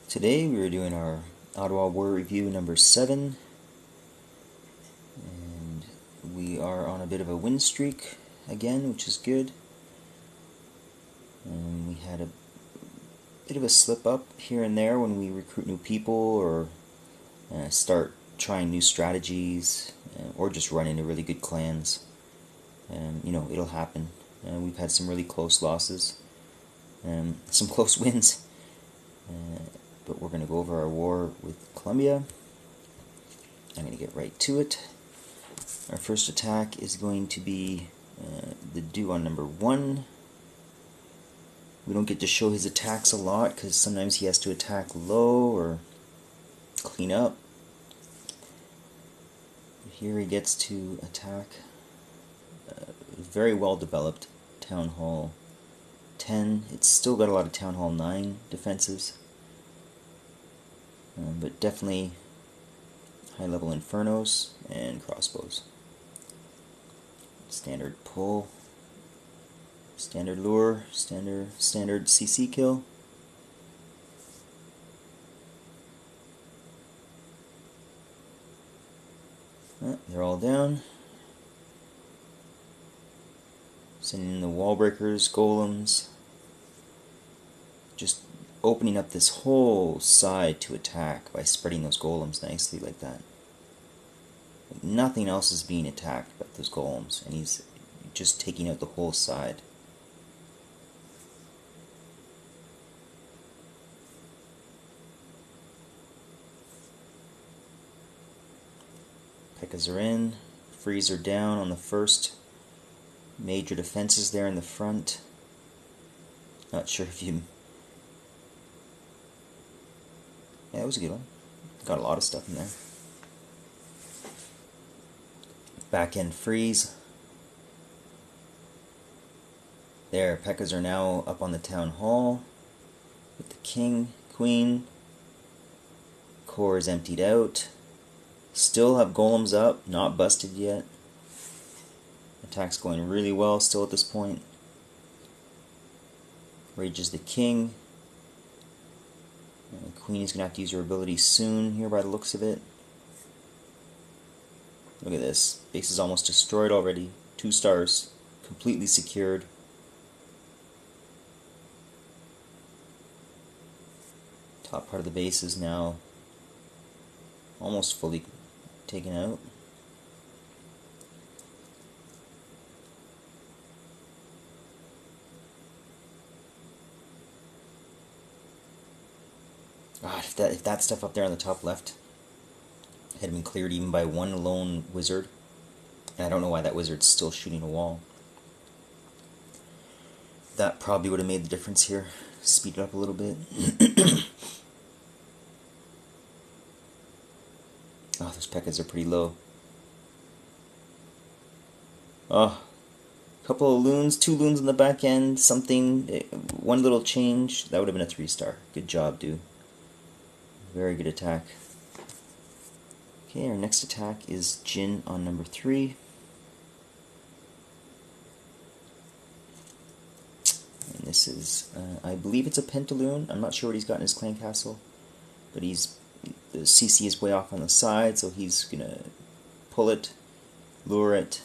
Today we are doing our Ottawa War Review number 7, and we are on a bit of a win streak again, which is good. We had a bit of a slip up here and there when we recruit new people or start trying new strategies or just run into really good clans. It'll happen. We've had some really close losses, some close wins. But we're going to go over our war with Colombia. I'm going to get right to it. Our first attack is going to be the dude on number 1. We don't get to show his attacks a lot because sometimes he has to attack low or clean up. Here he gets to attack a very well developed Town Hall 10. It's still got a lot of Town Hall 9 defenses. But definitely high-level infernos and crossbows. Standard pull, standard lure, standard CC kill. They're all down. Sending in the wall breakers, golems. Just opening up this whole side to attack by spreading those golems nicely like that. Nothing else is being attacked but those golems, and he's just taking out the whole side. Pekkas are in, frees are down on the first major defenses there in the front. Not sure if you... Yeah, that was a good one. Got a lot of stuff in there. Back end freeze. There, Pekkas are now up on the town hall with the king, queen. Core is emptied out. Still have golems up, not busted yet. Attack's going really well still at this point. Rages the king. The queen is going to have to use her ability soon here by the looks of it. Look at this. Base is almost destroyed already. 2 stars. Completely secured. Top part of the base is now almost fully taken out. God, if that stuff up there on the top left had been cleared even by one lone wizard, and I don't know why that wizard's still shooting a wall, that probably would have made the difference here. Speed it up a little bit. Oh, those Pekkas are pretty low. Oh, a couple of loons, 2 loons on the back end, something, one little change, that would have been a 3-star. Good job, dude. Very good attack. Okay, our next attack is Jin on number 3. And this is, I believe it's a Pentaloon. I'm not sure what he's got in his clan castle, but the CC is way off on the side, so he's gonna pull it, lure it.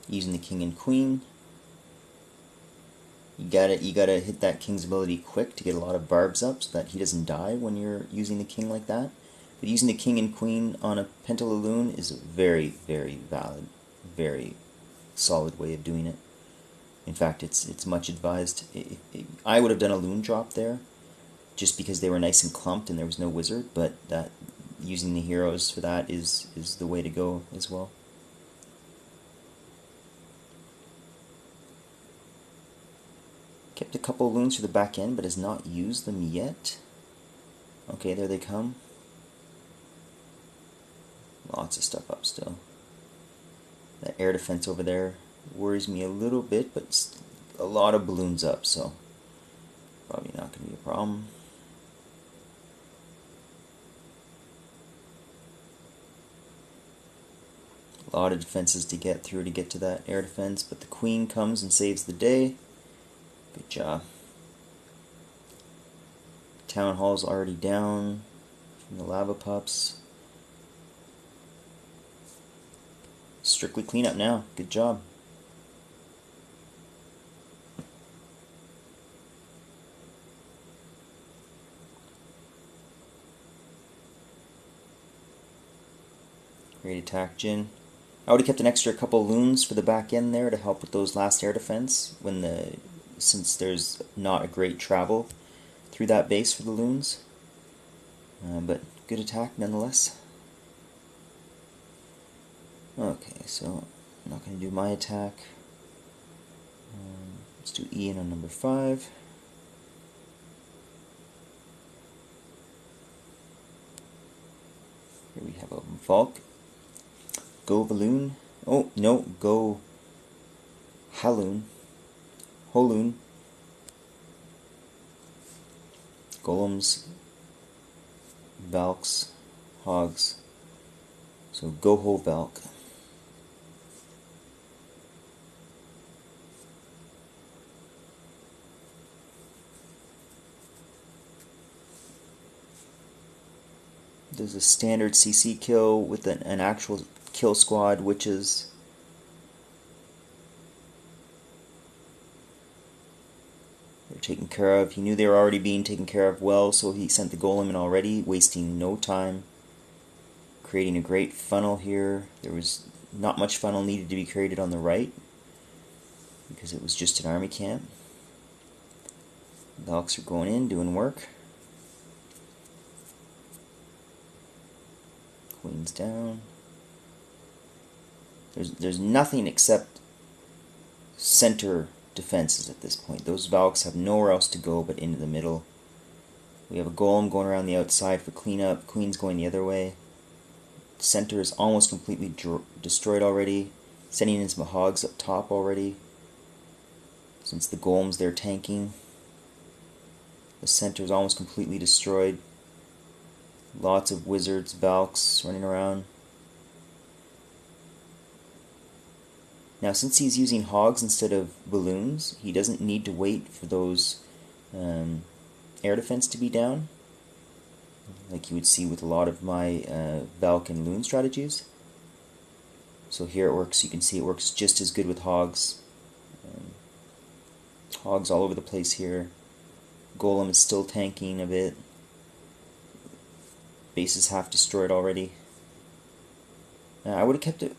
Using the king and queen. You gotta hit that king's ability quick to get a lot of barbs up so that he doesn't die when you're using the king like that. But using the king and queen on a Pentaloon is a very, very valid, very solid way of doing it. In fact, it's much advised. I would have done a loon drop there, just because they were nice and clumped and there was no wizard. But that using the heroes for that is the way to go as well. Kept a couple of loons for the back end, but has not used them yet. Okay, there they come. Lots of stuff up still. That air defense over there worries me a little bit, but a lot of balloons up, so probably not going to be a problem. A lot of defenses to get through to get to that air defense, but the queen comes and saves the day. Good job. Town hall's already down from the lava pups. Strictly cleanup now. Good job. Great attack, Jin. I would have kept an extra couple loons for the back end there to help with those last air defense since there's not a great travel through that base for the loons. But good attack nonetheless. Okay, so I'm not going to do my attack. Let's do Ian on number 5. Here we have a Valk. Go Valoon. Oh, no, go Haloon. Holoon. Golems. Valks. Hogs. So go Ho Valk. There's a standard CC kill with an actual kill squad, witches. They're taken care of. He knew they were already being taken care of well, so he sent the golem in already, wasting no time. Creating a great funnel here. There was not much funnel needed to be created on the right, because it was just an army camp. Valks are going in, doing work. Queen's down. There's nothing except center defenses at this point. Those Valks have nowhere else to go but into the middle. We have a golem going around the outside for cleanup. Queen's going the other way. Center is almost completely destroyed already. Sending in some hogs up top already. Since the golem's there tanking. The center is almost completely destroyed. Lots of wizards, Valks running around. Now, since he's using hogs instead of balloons, he doesn't need to wait for those air defense to be down, like you would see with a lot of my Valk and loon strategies. So here it works. You can see it works just as good with hogs. Hogs all over the place here. Golem is still tanking a bit. Base is half destroyed already. I would have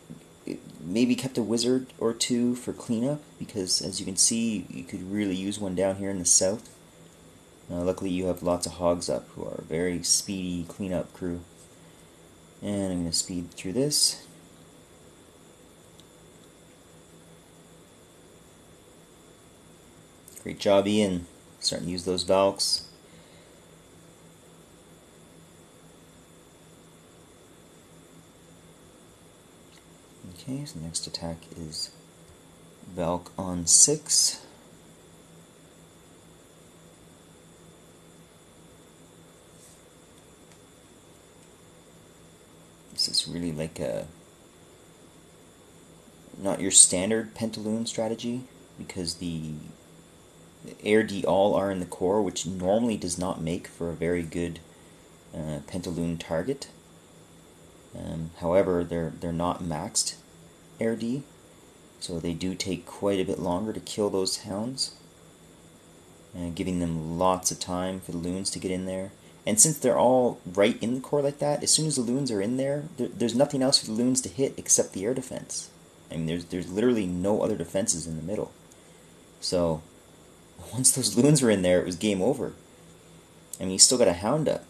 maybe kept a wizard or two for cleanup, because as you can see, you could really use one down here in the south. Luckily you have lots of hogs up who are a very speedy cleanup crew. And I'm going to speed through this. Great job, Ian. Starting to use those Valks. Okay, so the next attack is Valk on 6. This is really like not your standard Pentaloon strategy, because the Air D all are in the core, which normally does not make for a very good Pentaloon target. However, they're not maxed Air D, so they do take quite a bit longer to kill those hounds, giving them lots of time for the loons to get in there. And since they're all right in the core like that, as soon as the loons are in there, there's nothing else for the loons to hit except the air defense. I mean, there's literally no other defenses in the middle. So once those loons were in there, it was game over. I mean, you still got a hound up.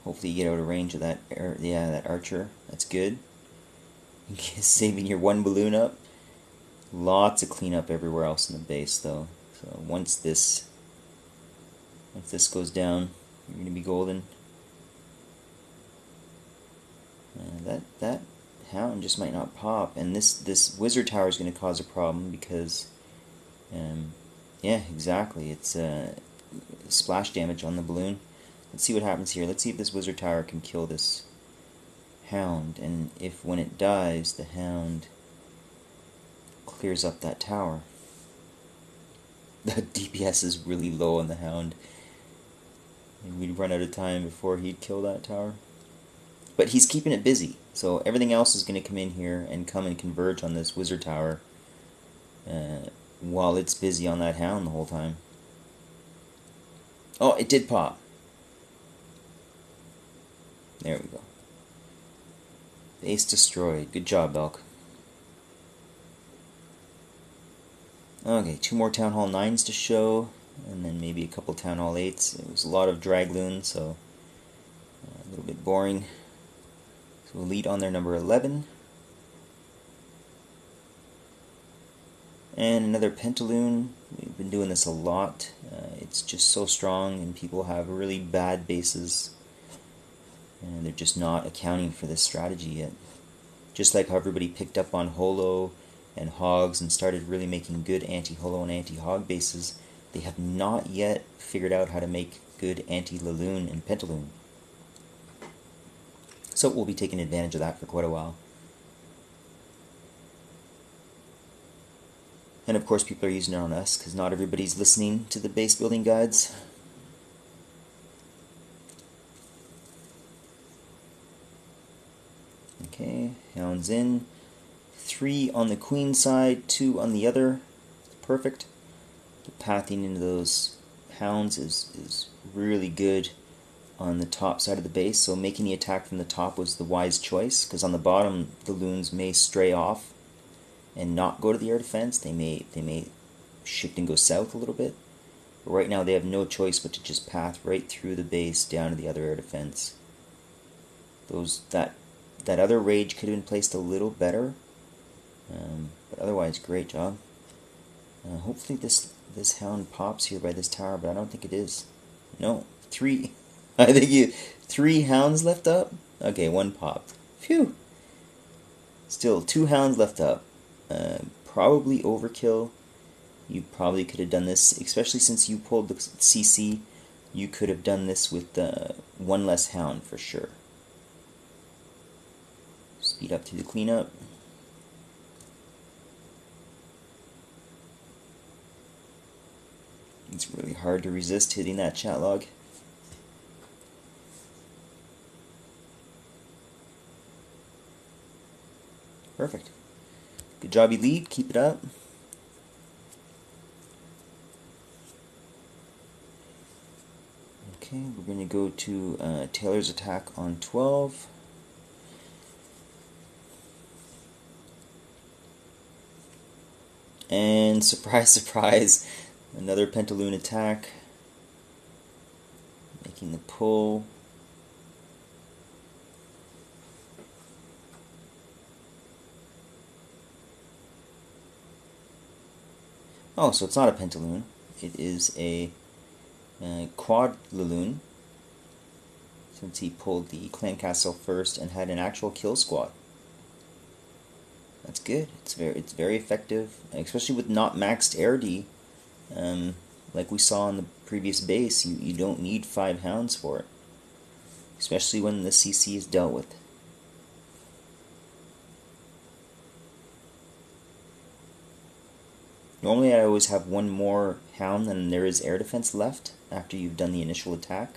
Hopefully you get out of range of that that archer. That's good. Saving your one balloon up. Lots of cleanup everywhere else in the base, though. So once this goes down, you're gonna be golden. That hound just might not pop. And this wizard tower is going to cause a problem because, yeah, exactly. It's splash damage on the balloon. Let's see what happens here. Let's see if this wizard tower can kill this hound. And if when it dies, the hound clears up that tower. The DPS is really low on the hound. And we'd run out of time before he'd kill that tower. But he's keeping it busy. So everything else is going to come in here and come and converge on this wizard tower while it's busy on that hound the whole time. Oh, it did pop. There we go. Base destroyed. Good job, Belk. Okay, 2 more Town Hall 9s to show, and then maybe a couple Town Hall 8s. It was a lot of Dragloons, so a little bit boring. So elite on their number 11. And another Pentaloon. We've been doing this a lot. It's just so strong, and people have really bad bases. And they're just not accounting for this strategy yet. Just like how everybody picked up on Holo and Hogs and started really making good anti-Holo and anti-Hog bases, they have not yet figured out how to make good anti-Laloon and Pentaloon. So we'll be taking advantage of that for quite a while. And of course people are using it on us, because not everybody's listening to the base building guides. Okay, hounds in. 3 on the queen side, 2 on the other. Perfect. The pathing into those hounds is really good on the top side of the base, so making the attack from the top was the wise choice, because on the bottom the loons may stray off and not go to the air defense. They may shift and go south a little bit. But right now they have no choice but to just path right through the base down to the other air defense. That other rage could have been placed a little better, but otherwise great job. Hopefully this hound pops here by this tower, but I don't think it is. No, 3. I think 3 hounds left up. Okay, 1 popped. Phew. Still 2 hounds left up. Probably overkill. You probably could have done this, especially since you pulled the CC. You could have done this with 1 less hound for sure. Speed up through the cleanup. It's really hard to resist hitting that chat log. Perfect. Good job, Elite. Keep it up. Okay, we're going to go to Taylor's attack on 12. And surprise, surprise, another Pentaloon attack. Making the pull. Oh, so it's not a Pentaloon. It is a quad Laloon, since he pulled the clan castle first and had an actual kill squad. That's good. It's very effective, especially with not maxed air D. Like we saw on the previous base, you don't need 5 hounds for it, especially when the CC is dealt with. Normally I always have 1 more hound than there is air defense left after you've done the initial attack.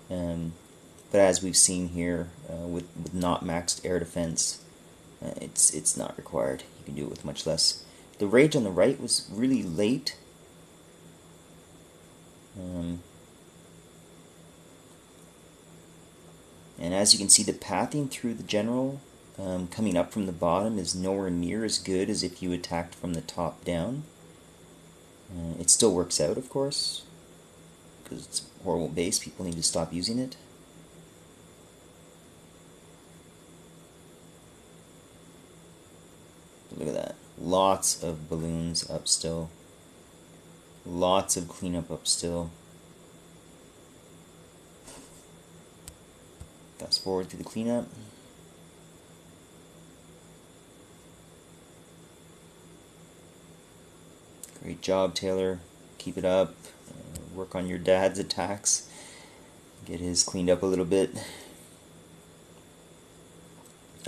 But as we've seen here, with not maxed air defense, it's not required. You can do it with much less. The rage on the right was really late. And as you can see, the pathing through the general coming up from the bottom is nowhere near as good as if you attacked from the top down. It still works out, of course, because it's a horrible base. People need to stop using it. Look at that. Lots of balloons up still. Lots of cleanup up still. Fast forward through the cleanup. Great job, Taylor. Keep it up. Work on your dad's attacks. Get his cleaned up a little bit.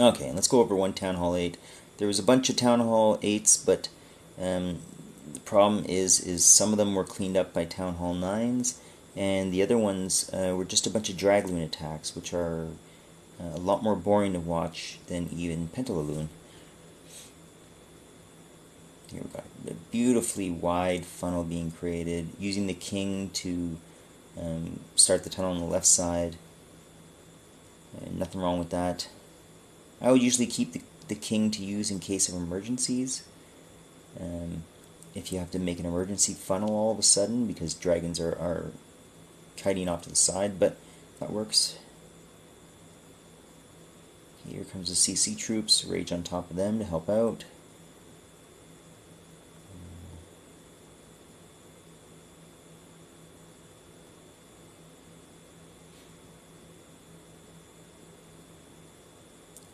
Okay, let's go over one Town Hall 8. There was a bunch of Town Hall 8s, but the problem is some of them were cleaned up by Town Hall 9s, and the other ones were just a bunch of Dragloon attacks, which are a lot more boring to watch than even Pentalaloon. Here we got a beautifully wide funnel being created, using the king to start the tunnel on the left side. Nothing wrong with that. I would usually keep the king to use in case of emergencies. If you have to make an emergency funnel all of a sudden because dragons are kiting off to the side, but that works. Here comes the CC troops, rage on top of them to help out.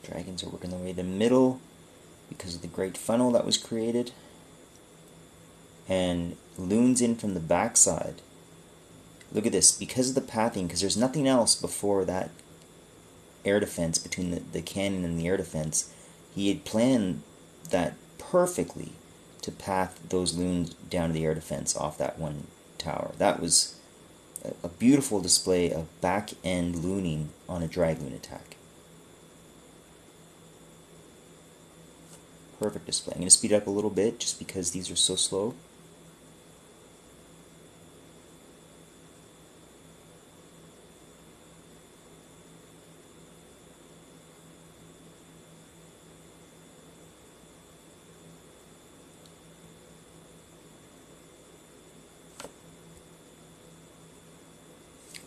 Dragons are working their way to the middle because of the great funnel that was created. And loons in from the backside. Look at this, because of the pathing, because there's nothing else before that air defense, between the cannon and the air defense, he had planned that perfectly to path those loons down to the air defense off that one tower. That was a beautiful display of back-end looning on a Dragloon attack. Perfect display. I'm going to speed it up a little bit just because these are so slow.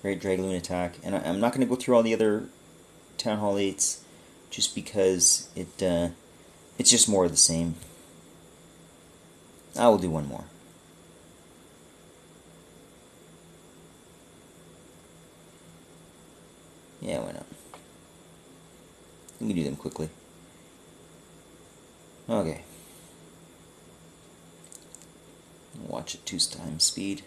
Great Dragloon attack. And I'm not going to go through all the other Town Hall 8s just because it's just more of the same. I will do one more. Yeah, why not? We can do them quickly. Okay. Watch at 2x speed.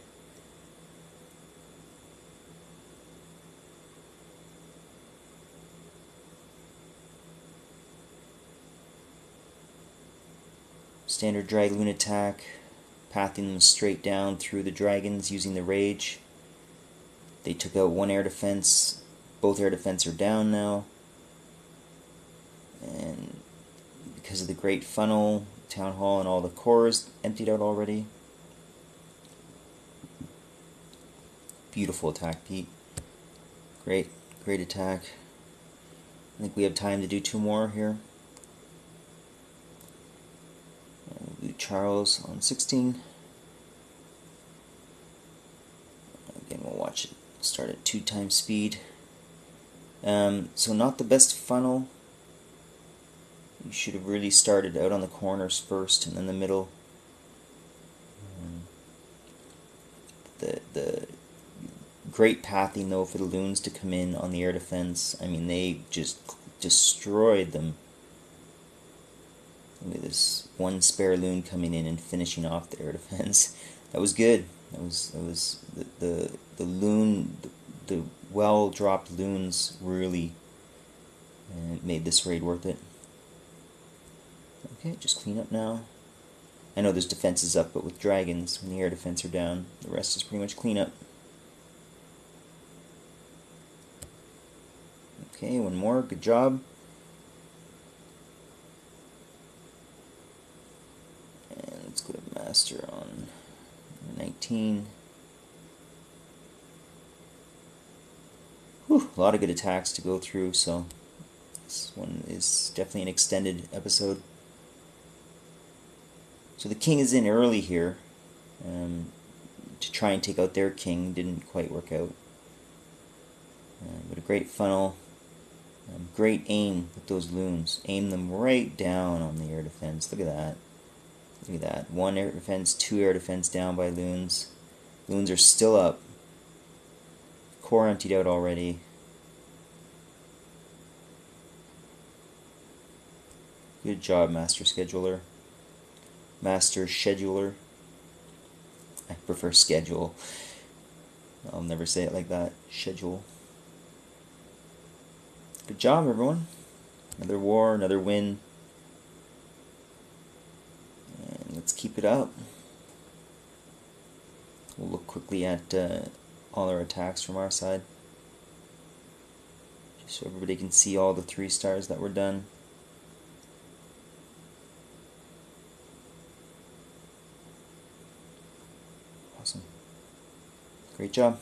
Standard Dragloon attack, pathing them straight down through the dragons using the rage. They took out one air defense. Both air defense are down now. And because of the great funnel, Town Hall and all the cores emptied out already. Beautiful attack, Pete. Great attack. I think we have time to do two more here. Charles on 16. Again, we'll watch it start at 2x speed. So not the best funnel. You should have really started out on the corners first and then the middle. The great pathing though for the loons to come in on the air defense. I mean, they just destroyed them. Look at this one spare loon coming in and finishing off the air defense. That was good. That was the loon, the well dropped loons really made this raid worth it. Okay, just clean up now. I know there's defenses up, but with dragons, when the air defense are down, the rest is pretty much clean up. Okay, one more. Good job. Let's go to Master on 19. Whew, a lot of good attacks to go through, so this one is definitely an extended episode. So the king is in early here to try and take out their king. Didn't quite work out. But a great funnel. Great aim with those loons. Aim them right down on the air defense. Look at that. Look at that. One air defense, two air defense down by loons. Loons are still up. Core emptied out already. Good job, Master Scheduler. Master Scheduler. prefer schedule. I'll never say it like that. Schedule. Good job, everyone. Another war, another win. And let's keep it up. We'll look quickly at all our attacks from our side, just so everybody can see all the 3 stars that were done. Awesome. Great job.